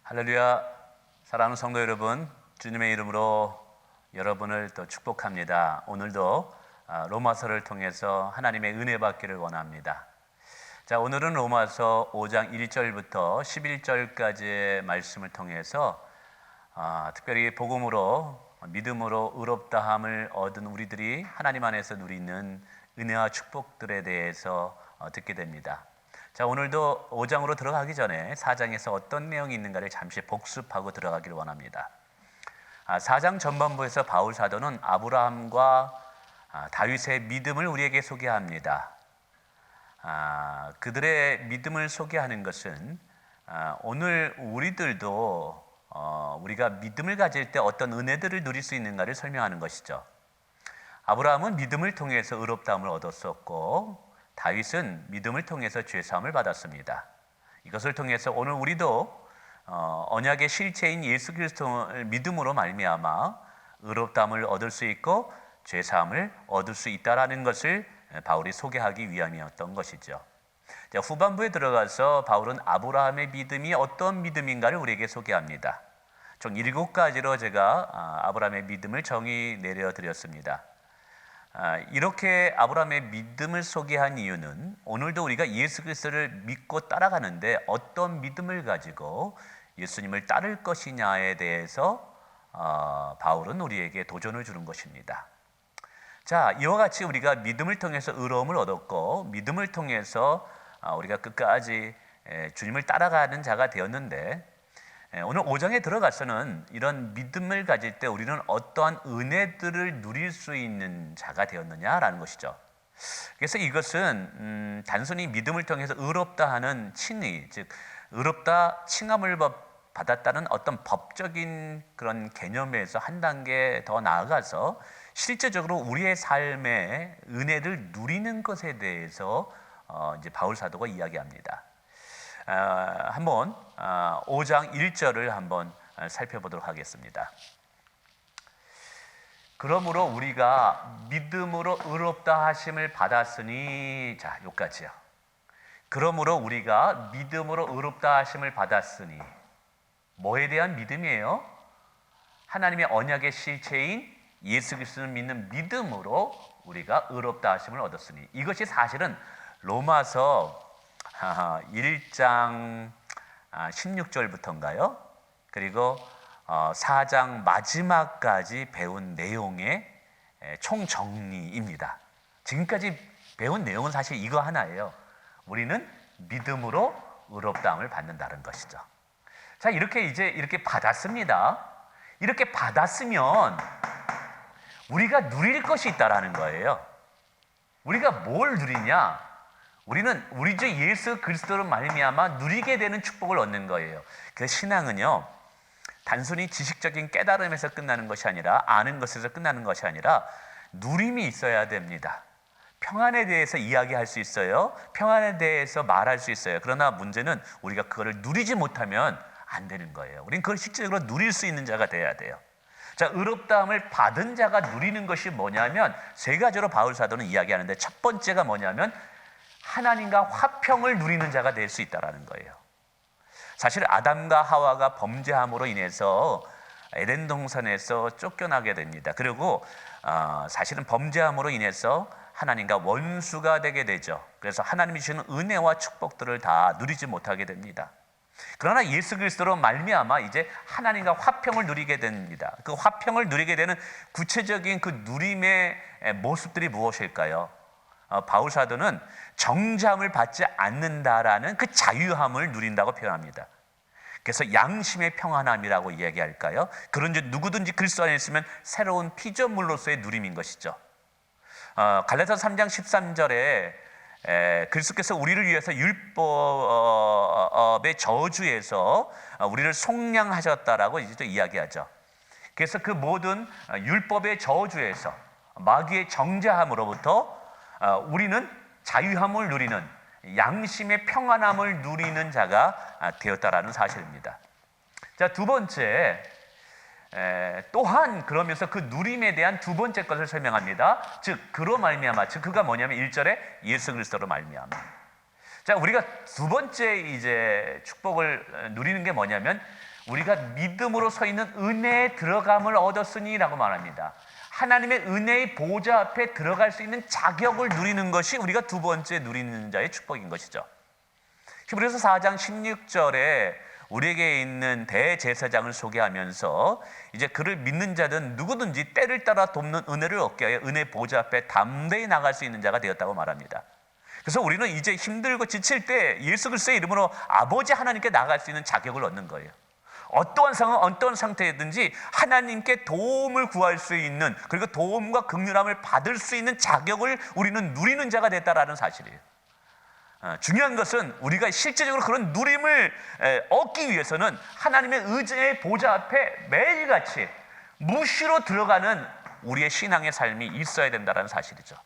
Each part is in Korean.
할렐루야. 사랑하는 성도 여러분, 주님의 이름으로 여러분을 또 축복합니다. 오늘도 로마서를 통해서 하나님의 은혜 받기를 원합니다. 자, 오늘은 로마서 5장 1절부터 11절까지의 말씀을 통해서 특별히 복음으로 믿음으로 의롭다함을 얻은 우리들이 하나님 안에서 누리는 은혜와 축복들에 대해서 듣게 됩니다. 자, 오늘도 5장으로 들어가기 전에 4장에서 어떤 내용이 있는가를 잠시 복습하고 들어가기를 원합니다. 4장 전반부에서 바울 사도는 아브라함과 다윗의 믿음을 우리에게 소개합니다. 그들의 믿음을 소개하는 것은 오늘 우리들도 우리가 믿음을 가질 때 어떤 은혜들을 누릴 수 있는가를 설명하는 것이죠. 아브라함은 믿음을 통해서 의롭다함을 얻었었고 다윗은 믿음을 통해서 죄사함을 받았습니다. 이것을 통해서 오늘 우리도 언약의 실체인 예수 그리스도를 믿음으로 말미암아 의롭다함을 얻을 수 있고 죄사함을 얻을 수 있다라는 것을 바울이 소개하기 위함이었던 것이죠. 자, 후반부에 들어가서 바울은 아브라함의 믿음이 어떤 믿음인가를 우리에게 소개합니다. 총 7가지로 제가 아브라함의 믿음을 정의 내려드렸습니다. 이렇게 아브라함의 믿음을 소개한 이유는 오늘도 우리가 예수 그리스도를 믿고 따라가는데 어떤 믿음을 가지고 예수님을 따를 것이냐에 대해서 바울은 우리에게 도전을 주는 것입니다. 자, 이와 같이 우리가 믿음을 통해서 의로움을 얻었고 믿음을 통해서 우리가 끝까지 주님을 따라가는 자가 되었는데 오늘 5장에 들어가서는 이런 믿음을 가질 때 우리는 어떠한 은혜들을 누릴 수 있는 자가 되었느냐라는 것이죠. 그래서 이것은 단순히 믿음을 통해서 의롭다 하는 칭의, 즉 의롭다 칭함을 받았다는 어떤 법적인 그런 개념에서 한 단계 더 나아가서 실제적으로 우리의 삶의 은혜를 누리는 것에 대해서 이제 바울 사도가 이야기합니다. 한번 5장 1절을 한번 살펴보도록 하겠습니다. 그러므로 우리가 믿음으로 의롭다 하심을 받았으니, 자, 여기까지요. 그러므로 우리가 믿음으로 의롭다 하심을 받았으니, 뭐에 대한 믿음이에요? 하나님의 언약의 실체인 예수 그리스도를 믿는 믿음으로 우리가 의롭다 하심을 얻었으니, 이것이 사실은 로마서 1장 16절부터인가요? 그리고 4장 마지막까지 배운 내용의 총정리입니다. 지금까지 배운 내용은 사실 이거 하나예요. 우리는 믿음으로 의롭다함을 받는다는 것이죠. 자, 이렇게 받았습니다. 이렇게 받았으면 우리가 누릴 것이 있다라는 거예요. 우리가 뭘 누리냐? 우리는 우리 주 예수 그리스도로 말미암아 누리게 되는 축복을 얻는 거예요. 그래서 신앙은요, 단순히 지식적인 깨달음에서 끝나는 것이 아니라 아는 것에서 끝나는 것이 아니라 누림이 있어야 됩니다. 평안에 대해서 이야기할 수 있어요. 평안에 대해서 말할 수 있어요. 그러나 문제는 우리가 그거를 누리지 못하면 안 되는 거예요. 우리는 그걸 실제적으로 누릴 수 있는 자가 돼야 돼요. 자, 의롭다함을 받은 자가 누리는 것이 뭐냐면 3가지로 바울 사도는 이야기하는데 첫 번째가 뭐냐면 하나님과 화평을 누리는 자가 될 수 있다는 거예요. 사실 아담과 하와가 범죄함으로 인해서 에덴 동산에서 쫓겨나게 됩니다. 그리고 사실은 범죄함으로 인해서 하나님과 원수가 되게 되죠. 그래서 하나님이 주시는 은혜와 축복들을 다 누리지 못하게 됩니다. 그러나 예수 그리스도로 말미암아 이제 하나님과 화평을 누리게 됩니다. 그 화평을 누리게 되는 구체적인 그 누림의 모습들이 무엇일까요? 바울 사도는 정죄함을 받지 않는다라는 그 자유함을 누린다고 표현합니다. 그래서 양심의 평안함이라고 이야기할까요? 그런즉 누구든지 그리스도 안에 있으면 새로운 피조물로서의 누림인 것이죠. 갈라디아서 3장 13절에 그리스도께서 우리를 위해서 율법의 저주에서 우리를 속량하셨다라고 이제 또 이야기하죠. 그래서 그 모든 율법의 저주에서 마귀의 정죄함으로부터 우리는 자유함을 누리는 양심의 평안함을 누리는 자가 되었다라는 사실입니다. 자, 두 번째, 또한 그러면서 그 누림에 대한 두 번째 것을 설명합니다. 즉 그로 말미암아, 즉 그가 뭐냐면 1절에 예수 그리스도로 말미암아. 자, 우리가 두 번째 이제 축복을 누리는 게 뭐냐면 우리가 믿음으로 서 있는 은혜에 들어감을 얻었으니라고 말합니다. 하나님의 은혜의 보좌 앞에 들어갈 수 있는 자격을 누리는 것이 우리가 두 번째 누리는 자의 축복인 것이죠. 히브리서 4장 16절에 우리에게 있는 대제사장을 소개하면서 이제 그를 믿는 자든 누구든지 때를 따라 돕는 은혜를 얻게 하여 은혜 보좌 앞에 담대히 나갈 수 있는 자가 되었다고 말합니다. 그래서 우리는 이제 힘들고 지칠 때 예수 그리스도의 이름으로 아버지 하나님께 나갈 수 있는 자격을 얻는 거예요. 어떠한 상황, 어떠한 상태든지 하나님께 도움을 구할 수 있는, 그리고 도움과 긍휼함을 받을 수 있는 자격을 우리는 누리는 자가 됐다라는 사실이에요. 중요한 것은 우리가 실제적으로 그런 누림을 얻기 위해서는 하나님의 의지의 보좌 앞에 매일같이 무시로 들어가는 우리의 신앙의 삶이 있어야 된다는 사실이죠.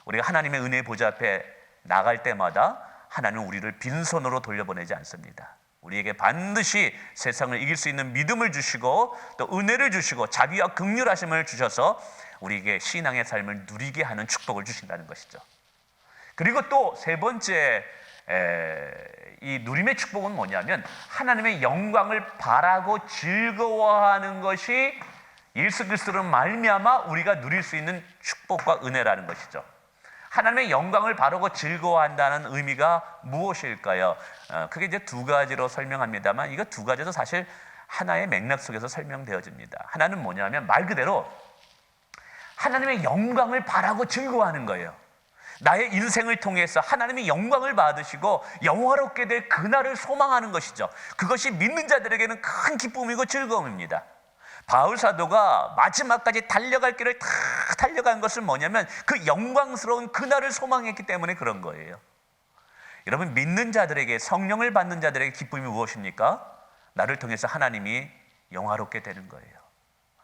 우리가 하나님의 은혜의 보좌 앞에 나갈 때마다 하나님은 우리를 빈손으로 돌려보내지 않습니다. 우리에게 반드시 세상을 이길 수 있는 믿음을 주시고 또 은혜를 주시고 자비와 긍휼하심을 주셔서 우리에게 신앙의 삶을 누리게 하는 축복을 주신다는 것이죠. 그리고 또 세 번째 이 누림의 축복은 뭐냐면 하나님의 영광을 바라고 즐거워하는 것이 예수 그리스도로 말미암아 우리가 누릴 수 있는 축복과 은혜라는 것이죠. 하나님의 영광을 바라고 즐거워한다는 의미가 무엇일까요? 그게 이제 두 가지로 설명합니다만 이거 두 가지도 사실 하나의 맥락 속에서 설명되어집니다. 하나는 뭐냐면 말 그대로 하나님의 영광을 바라고 즐거워하는 거예요. 나의 인생을 통해서 하나님의 영광을 받으시고 영화롭게 될 그날을 소망하는 것이죠. 그것이 믿는 자들에게는 큰 기쁨이고 즐거움입니다. 바울 사도가 마지막까지 달려갈 길을 다 달려간 것은 뭐냐면 그 영광스러운 그날을 소망했기 때문에 그런 거예요. 여러분, 믿는 자들에게, 성령을 받는 자들에게 기쁨이 무엇입니까? 나를 통해서 하나님이 영화롭게 되는 거예요.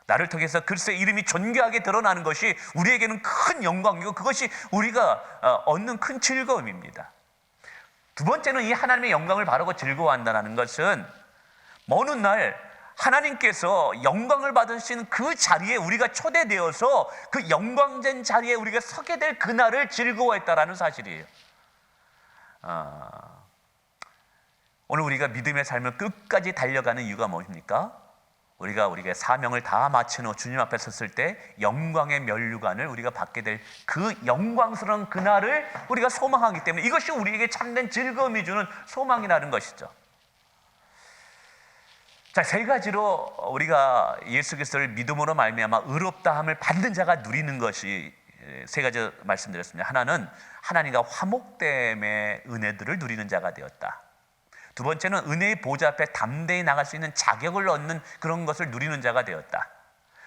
나를 통해서 그리스도의 이름이 존귀하게 드러나는 것이 우리에게는 큰 영광이고 그것이 우리가 얻는 큰 즐거움입니다. 두 번째는 이 하나님의 영광을 바라고 즐거워한다는 것은 먼 훗날 하나님께서 영광을 받으시는 그 자리에 우리가 초대되어서 그 영광된 자리에 우리가 서게 될 그날을 즐거워했다라는 사실이에요. 오늘 우리가 믿음의 삶을 끝까지 달려가는 이유가 무엇입니까? 우리가 사명을 다 마친 후 주님 앞에 섰을 때 영광의 면류관을 우리가 받게 될 그 영광스러운 그날을 우리가 소망하기 때문에 이것이 우리에게 참된 즐거움이 주는 소망이라는 것이죠. 자, 세 가지로 우리가 예수 그리스도를 믿음으로 말미암아 의롭다함을 받는 자가 누리는 것이 세 가지 말씀드렸습니다. 하나는 하나님과 화목됨의 은혜들을 누리는 자가 되었다. 두 번째는 은혜의 보좌 앞에 담대히 나갈 수 있는 자격을 얻는 그런 것을 누리는 자가 되었다.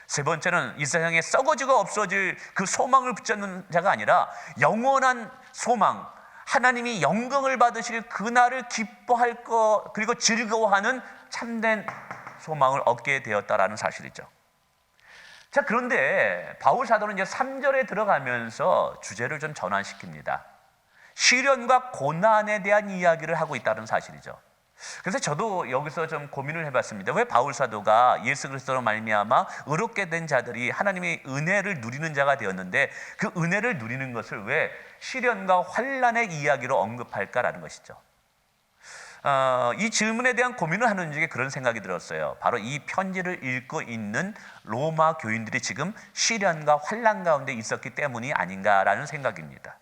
세 번째는 이 세상에 썩어지고 없어질 그 소망을 붙잡는 자가 아니라 영원한 소망, 하나님이 영광을 받으실 그날을 기뻐할 것, 그리고 즐거워하는 참된 소망을 얻게 되었다라는 사실이죠. 자, 그런데 바울 사도는 이제 3절에 들어가면서 주제를 좀 전환시킵니다. 시련과 고난에 대한 이야기를 하고 있다는 사실이죠. 그래서 저도 여기서 좀 고민을 해봤습니다. 왜 바울 사도가 예수 그리스도로 말미암아 의롭게 된 자들이 하나님의 은혜를 누리는 자가 되었는데 그 은혜를 누리는 것을 왜 시련과 환난의 이야기로 언급할까라는 것이죠. 이 질문에 대한 고민을 하는 중에 그런 생각이 들었어요. 바로 이 편지를 읽고 있는 로마 교인들이 지금 시련과 환난 가운데 있었기 때문이 아닌가라는 생각입니다.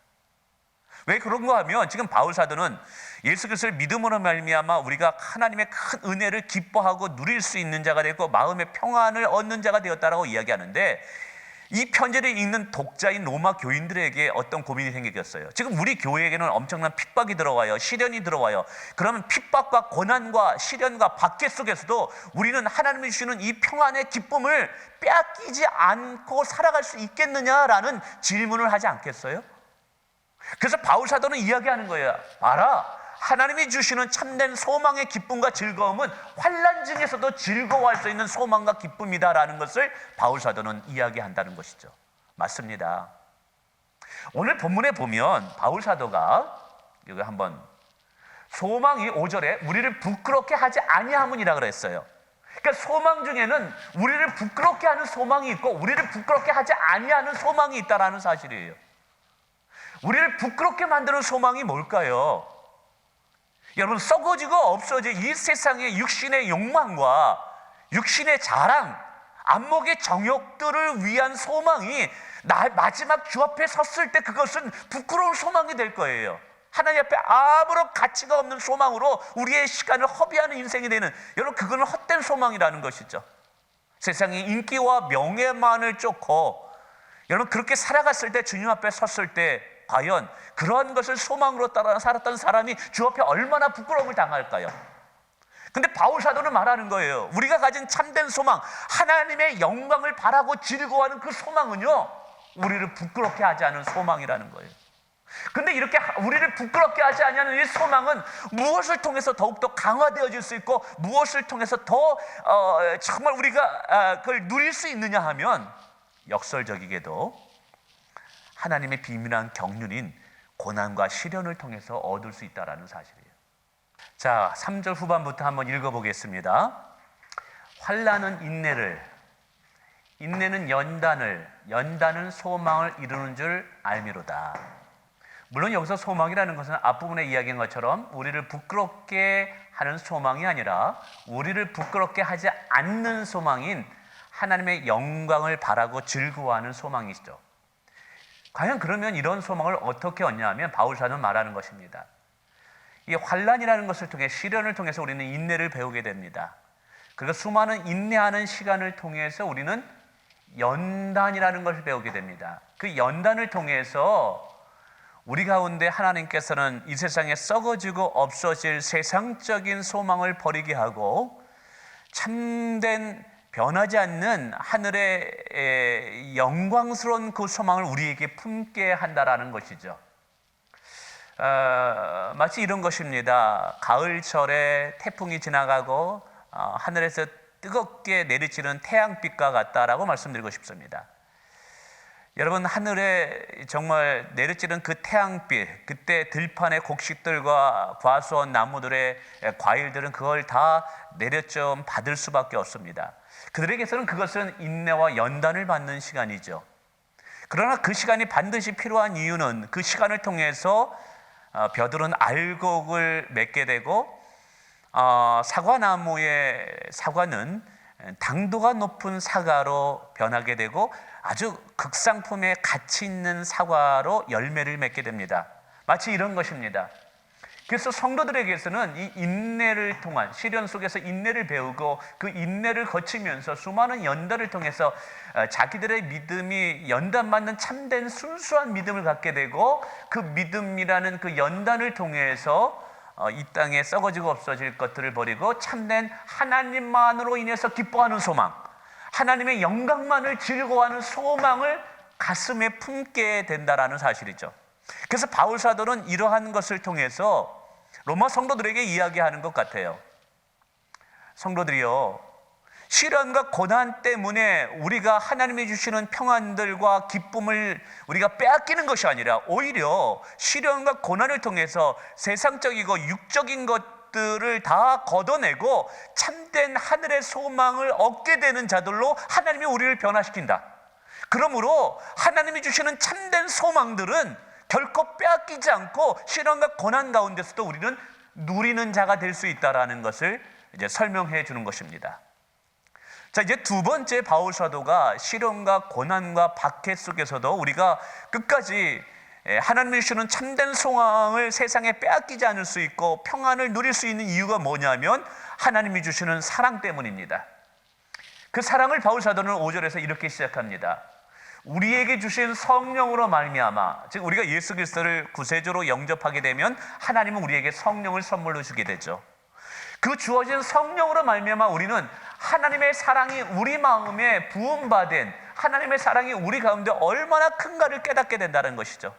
왜 그런가 하면 지금 바울 사도는 예수 그리스도를 믿음으로 말미암아 우리가 하나님의 큰 은혜를 기뻐하고 누릴 수 있는 자가 되고 마음의 평안을 얻는 자가 되었다라고 이야기하는데 이 편지를 읽는 독자인 로마 교인들에게 어떤 고민이 생기겠어요? 지금 우리 교회에게는 엄청난 핍박이 들어와요. 시련이 들어와요. 그러면 핍박과 고난과 시련과 박해 속에서도 우리는 하나님이 주시는 이 평안의 기쁨을 빼앗기지 않고 살아갈 수 있겠느냐라는 질문을 하지 않겠어요? 그래서 바울 사도는 이야기하는 거예요. 봐라, 하나님이 주시는 참된 소망의 기쁨과 즐거움은 환난 중에서도 즐거워할 수 있는 소망과 기쁨이다라는 것을 바울 사도는 이야기한다는 것이죠. 맞습니다. 오늘 본문에 보면 바울 사도가 여기 한번 소망이 5절에 우리를 부끄럽게 하지 아니함이라 그랬어요. 그러니까 소망 중에는 우리를 부끄럽게 하는 소망이 있고 우리를 부끄럽게 하지 아니하는 소망이 있다라는 사실이에요. 우리를 부끄럽게 만드는 소망이 뭘까요? 여러분, 썩어지고 없어질 이 세상의 육신의 욕망과 육신의 자랑, 안목의 정욕들을 위한 소망이 마지막 주 앞에 섰을 때 그것은 부끄러운 소망이 될 거예요. 하나님 앞에 아무런 가치가 없는 소망으로 우리의 시간을 허비하는 인생이 되는, 여러분, 그거는 헛된 소망이라는 것이죠. 세상의 인기와 명예만을 쫓고 여러분 그렇게 살아갔을 때, 주님 앞에 섰을 때 과연 그러한 것을 소망으로 따라 살았던 사람이 주 앞에 얼마나 부끄러움을 당할까요? 근데 바울 사도는 말하는 거예요. 우리가 가진 참된 소망, 하나님의 영광을 바라고 즐거워하는 그 소망은요, 우리를 부끄럽게 하지 않은 소망이라는 거예요. 근데 이렇게 우리를 부끄럽게 하지 않는 이 소망은 무엇을 통해서 더욱더 강화되어질 수 있고 무엇을 통해서 더 정말 우리가 그걸 누릴 수 있느냐 하면, 역설적이게도 하나님의 비밀한 경륜인 고난과 시련을 통해서 얻을 수 있다는 사실이에요. 자, 3절 후반부터 한번 읽어보겠습니다. 환난은 인내를, 인내는 연단을, 연단은 소망을 이루는 줄 알미로다. 물론 여기서 소망이라는 것은 앞부분에 이야기한 것처럼 우리를 부끄럽게 하는 소망이 아니라 우리를 부끄럽게 하지 않는 소망인 하나님의 영광을 바라고 즐거워하는 소망이시죠. 과연 그러면 이런 소망을 어떻게 얻냐 하면 바울 사도는 말하는 것입니다. 이 환난이라는 것을 통해, 시련을 통해서 우리는 인내를 배우게 됩니다. 그리고 수많은 인내하는 시간을 통해서 우리는 연단이라는 것을 배우게 됩니다. 그 연단을 통해서 우리 가운데 하나님께서는 이 세상에 썩어지고 없어질 세상적인 소망을 버리게 하고 참된 변하지 않는 하늘의 영광스러운 그 소망을 우리에게 품게 한다라는 것이죠. 마치 이런 것입니다. 가을철에 태풍이 지나가고 하늘에서 뜨겁게 내리치는 태양빛과 같다라고 말씀드리고 싶습니다. 여러분, 하늘에 정말 내리치는 그 태양빛, 그때 들판의 곡식들과 과수원 나무들의 과일들은 그걸 다 내려좀 받을 수밖에 없습니다. 그들에게서는 그것은 인내와 연단을 받는 시간이죠. 그러나 그 시간이 반드시 필요한 이유는 그 시간을 통해서 벼들은 알곡을 맺게 되고 사과나무의 사과는 당도가 높은 사과로 변하게 되고 아주 극상품의 가치 있는 사과로 열매를 맺게 됩니다. 마치 이런 것입니다. 그래서 성도들에게서는 이 인내를 통한, 시련 속에서 인내를 배우고 그 인내를 거치면서 수많은 연단을 통해서 자기들의 믿음이 연단받는 참된 순수한 믿음을 갖게 되고, 그 믿음이라는 그 연단을 통해서 이 땅에 썩어지고 없어질 것들을 버리고 참된 하나님만으로 인해서 기뻐하는 소망, 하나님의 영광만을 즐거워하는 소망을 가슴에 품게 된다라는 사실이죠. 그래서 바울 사도는 이러한 것을 통해서 로마 성도들에게 이야기하는 것 같아요. 성도들이요, 시련과 고난 때문에 우리가 하나님이 주시는 평안들과 기쁨을 우리가 빼앗기는 것이 아니라 오히려 시련과 고난을 통해서 세상적이고 육적인 것들을 다 걷어내고 참된 하늘의 소망을 얻게 되는 자들로 하나님이 우리를 변화시킨다. 그러므로 하나님이 주시는 참된 소망들은 결코 빼앗기지 않고 시련과 고난 가운데서도 우리는 누리는 자가 될 수 있다라는 것을 이제 설명해 주는 것입니다. 자, 이제 두 번째 바울 사도가 시련과 고난과 박해 속에서도 우리가 끝까지 하나님이 주시는 참된 소망을 세상에 빼앗기지 않을 수 있고 평안을 누릴 수 있는 이유가 뭐냐면 하나님이 주시는 사랑 때문입니다. 그 사랑을 바울 사도는 5절에서 이렇게 시작합니다. 우리에게 주신 성령으로 말미암아, 즉 우리가 예수 그리스도를 구세주로 영접하게 되면 하나님은 우리에게 성령을 선물로 주게 되죠. 그 주어진 성령으로 말미암아 우리는 하나님의 사랑이 우리 마음에 부음받은, 하나님의 사랑이 우리 가운데 얼마나 큰가를 깨닫게 된다는 것이죠.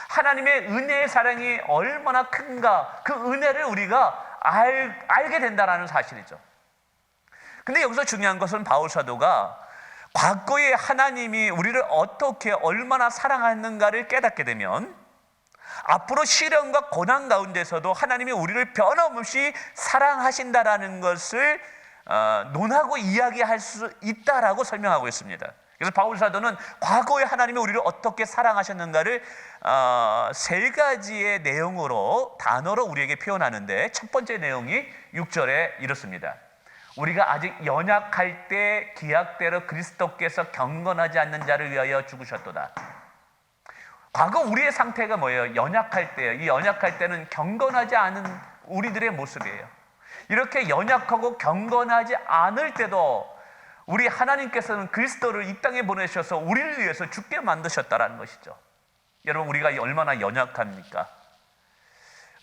하나님의 은혜의 사랑이 얼마나 큰가, 그 은혜를 우리가 알게 된다는 사실이죠. 근데 여기서 중요한 것은 바울 사도가 과거에 하나님이 우리를 어떻게 얼마나 사랑하는가를 깨닫게 되면 앞으로 시련과 고난 가운데서도 하나님이 우리를 변함없이 사랑하신다라는 것을 논하고 이야기할 수 있다라고 설명하고 있습니다. 그래서 바울 사도는 과거에 하나님이 우리를 어떻게 사랑하셨는가를 세 가지의 내용으로 단어로 우리에게 표현하는데, 첫 번째 내용이 6절에 이렇습니다. 우리가 아직 연약할 때 기약대로 그리스도께서 경건하지 않는 자를 위하여 죽으셨도다. 과거 우리의 상태가 뭐예요? 연약할 때예요. 이 연약할 때는 경건하지 않은 우리들의 모습이에요. 이렇게 연약하고 경건하지 않을 때도 우리 하나님께서는 그리스도를 이 땅에 보내셔서 우리를 위해서 죽게 만드셨다라는 것이죠. 여러분, 우리가 얼마나 연약합니까?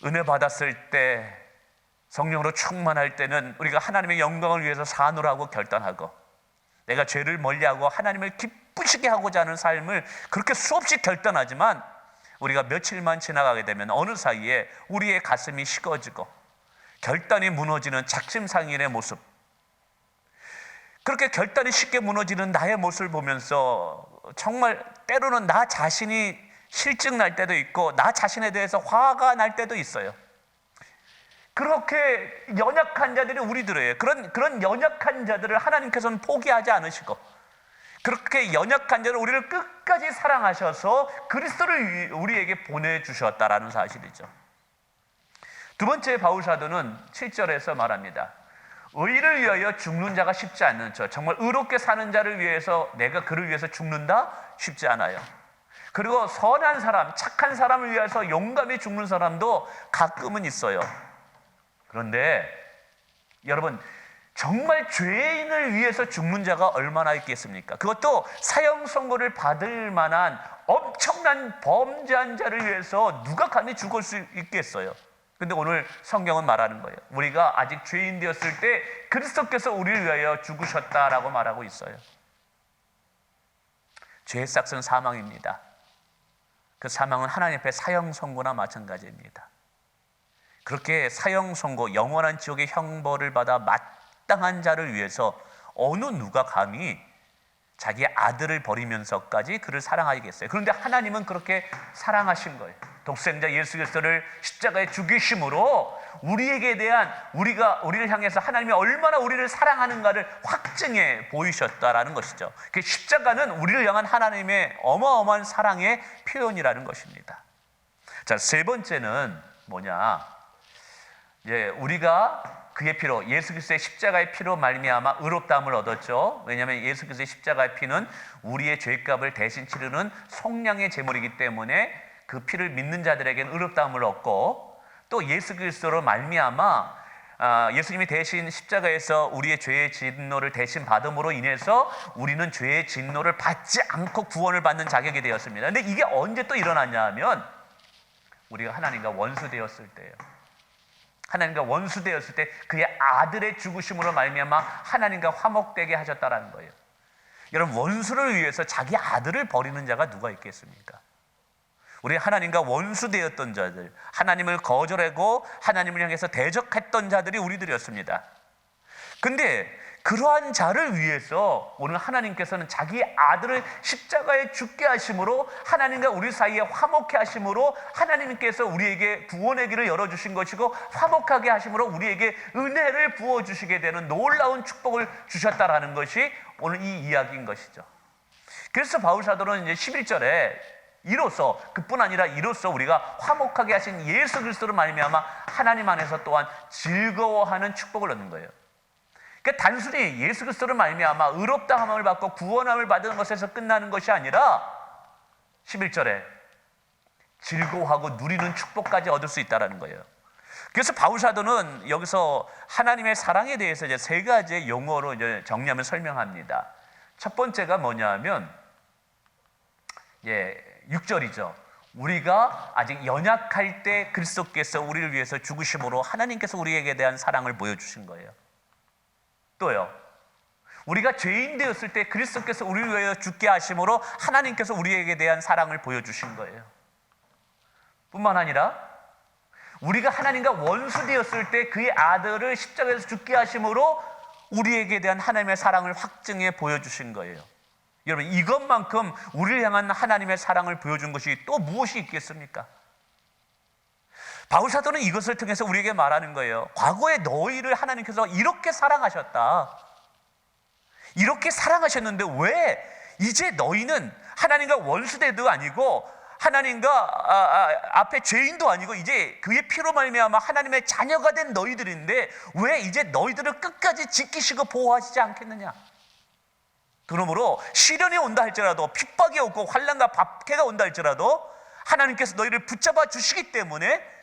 은혜 받았을 때, 성령으로 충만할 때는 우리가 하나님의 영광을 위해서 사노라고 결단하고, 내가 죄를 멀리하고 하나님을 기쁘시게 하고자 하는 삶을 그렇게 수없이 결단하지만, 우리가 며칠만 지나가게 되면 어느 사이에 우리의 가슴이 식어지고 결단이 무너지는 작심상일의 모습, 그렇게 결단이 쉽게 무너지는 나의 모습을 보면서 정말 때로는 나 자신이 실증 날 때도 있고 나 자신에 대해서 화가 날 때도 있어요. 그렇게 연약한 자들이 우리들이에요. 그런 연약한 자들을 하나님께서는 포기하지 않으시고, 그렇게 연약한 자를 우리를 끝까지 사랑하셔서 그리스도를 우리에게 보내주셨다라는 사실이죠. 두 번째, 바울 사도는 7절에서 말합니다. 의를 위하여 죽는 자가 쉽지 않는 저, 정말 의롭게 사는 자를 위해서 내가 그를 위해서 죽는다? 쉽지 않아요. 그리고 선한 사람, 착한 사람을 위해서 용감히 죽는 사람도 가끔은 있어요. 그런데 여러분, 정말 죄인을 위해서 죽는 자가 얼마나 있겠습니까? 그것도 사형 선고를 받을 만한 엄청난 범죄한 자를 위해서 누가 감히 죽을 수 있겠어요? 근데 오늘 성경은 말하는 거예요. 우리가 아직 죄인 되었을 때 그리스도께서 우리를 위하여 죽으셨다라고 말하고 있어요. 죄의 싹은 사망입니다. 그 사망은 하나님 앞에 사형 선고나 마찬가지입니다. 그렇게 사형 선고, 영원한 지옥의 형벌을 받아 마땅한 자를 위해서 어느 누가 감히 자기 아들을 버리면서까지 그를 사랑하겠어요? 그런데 하나님은 그렇게 사랑하신 거예요. 독생자 예수 그리스도를 십자가에 죽이심으로 우리에게 대한, 우리를 향해서 하나님이 얼마나 우리를 사랑하는가를 확증해 보이셨다라는 것이죠. 그 십자가는 우리를 향한 하나님의 어마어마한 사랑의 표현이라는 것입니다. 자, 세 번째는 뭐냐? 이제 우리가 그의 피로, 예수 그리스도의 십자가의 피로 말미암아 의롭다함을 얻었죠. 왜냐하면 예수 그리스도의 십자가의 피는 우리의 죄값을 대신 치르는 속량의 제물이기 때문에 그 피를 믿는 자들에게는 의롭다함을 얻고, 또 예수 그리스도로 말미암아 예수님이 대신 십자가에서 우리의 죄의 진노를 대신 받음으로 인해서 우리는 죄의 진노를 받지 않고 구원을 받는 자격이 되었습니다. 그런데 이게 언제 또 일어났냐 하면 우리가 하나님과 원수 되었을 때예요. 하나님과 원수 되었을 때 그의 아들의 죽으심으로 말미암아 하나님과 화목되게 하셨다라는 거예요. 여러분, 원수를 위해서 자기 아들을 버리는 자가 누가 있겠습니까? 우리 하나님과 원수 되었던 자들, 하나님을 거절하고 하나님을 향해서 대적했던 자들이 우리들이었습니다. 근데 그러한 자를 위해서 오늘 하나님께서는 자기 아들을 십자가에 죽게 하심으로 하나님과 우리 사이에 화목케 하심으로 하나님께서 우리에게 구원의 길을 열어주신 것이고, 화목하게 하심으로 우리에게 은혜를 부어주시게 되는 놀라운 축복을 주셨다라는 것이 오늘 이 이야기인 것이죠. 그래서 바울 사도는 이제 11절에 이로써, 그뿐 아니라 이로써 우리가 화목하게 하신 예수 그리스도로 말미암아 하나님 안에서 또한 즐거워하는 축복을 얻는 거예요. 그러니까 단순히 예수 그리스도로 말미암아 의롭다함을 받고 구원함을 받은 것에서 끝나는 것이 아니라 11절에 즐거워하고 누리는 축복까지 얻을 수 있다는 거예요. 그래서 바울 사도는 여기서 하나님의 사랑에 대해서 이제 세 가지의 용어로 이제 정리하면 설명합니다. 첫 번째가 뭐냐면 6절이죠. 우리가 아직 연약할 때 그리스도께서 우리를 위해서 죽으심으로 하나님께서 우리에게 대한 사랑을 보여주신 거예요. 또요, 우리가 죄인 되었을 때 그리스도께서 우리를 위하여 죽게 하심으로 하나님께서 우리에게 대한 사랑을 보여주신 거예요. 뿐만 아니라 우리가 하나님과 원수 되었을 때 그의 아들을 십자가에서 죽게 하심으로 우리에게 대한 하나님의 사랑을 확증해 보여주신 거예요. 여러분, 이것만큼 우리를 향한 하나님의 사랑을 보여준 것이 또 무엇이 있겠습니까? 바울 사도는 이것을 통해서 우리에게 말하는 거예요. 과거에 너희를 하나님께서 이렇게 사랑하셨다. 이렇게 사랑하셨는데 왜 이제 너희는 하나님과 원수대도 아니고 하나님과 앞에 죄인도 아니고 이제 그의 피로 말미암아 하나님의 자녀가 된 너희들인데 왜 이제 너희들을 끝까지 지키시고 보호하시지 않겠느냐? 그러므로 시련이 온다 할지라도 핍박이 오고 환난과 박해가 온다 할지라도 하나님께서 너희를 붙잡아 주시기 때문에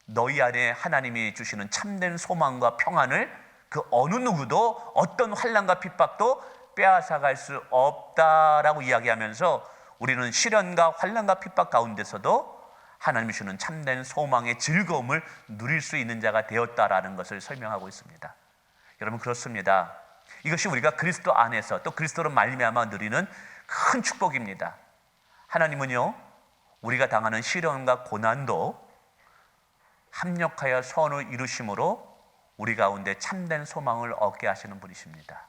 너희 안에 하나님이 주시는 참된 소망과 평안을 그 어느 누구도 어떤 환난과 핍박도 빼앗아갈 수 없다라고 이야기하면서 우리는 시련과 환난과 핍박 가운데서도 하나님이 주는 참된 소망의 즐거움을 누릴 수 있는 자가 되었다라는 것을 설명하고 있습니다. 여러분, 그렇습니다. 이것이 우리가 그리스도 안에서 또 그리스도로 말미암아 누리는 큰 축복입니다. 하나님은요, 우리가 당하는 시련과 고난도 합력하여 선을 이루심으로 우리 가운데 참된 소망을 얻게 하시는 분이십니다.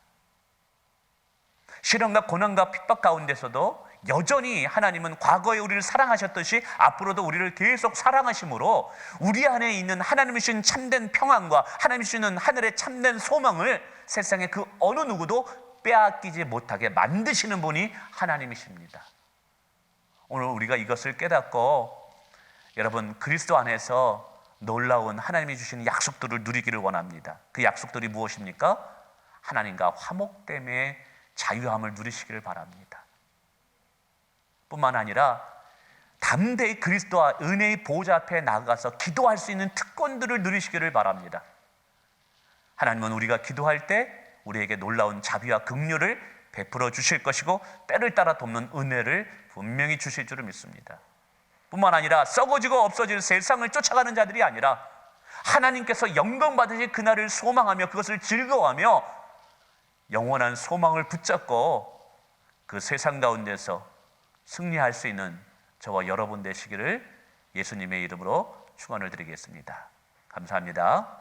시련과 고난과 핍박 가운데서도 여전히 하나님은 과거에 우리를 사랑하셨듯이 앞으로도 우리를 계속 사랑하심으로 우리 안에 있는 하나님이 주신 참된 평안과 하나님이 주시는 하늘의 참된 소망을 세상의 그 어느 누구도 빼앗기지 못하게 만드시는 분이 하나님이십니다. 오늘 우리가 이것을 깨닫고 여러분, 그리스도 안에서 놀라운 하나님이 주시는 약속들을 누리기를 원합니다. 그 약속들이 무엇입니까? 하나님과 화목됨의 자유함을 누리시기를 바랍니다. 뿐만 아니라 담대히 그리스도와 은혜의 보좌 앞에 나가서 기도할 수 있는 특권들을 누리시기를 바랍니다. 하나님은 우리가 기도할 때 우리에게 놀라운 자비와 긍휼을 베풀어 주실 것이고 때를 따라 돕는 은혜를 분명히 주실 줄을 믿습니다. 뿐만 아니라 썩어지고 없어질 세상을 쫓아가는 자들이 아니라 하나님께서 영광 받으실 그날을 소망하며 그것을 즐거워하며 영원한 소망을 붙잡고 그 세상 가운데서 승리할 수 있는 저와 여러분 되시기를 예수님의 이름으로 축원을 드리겠습니다. 감사합니다.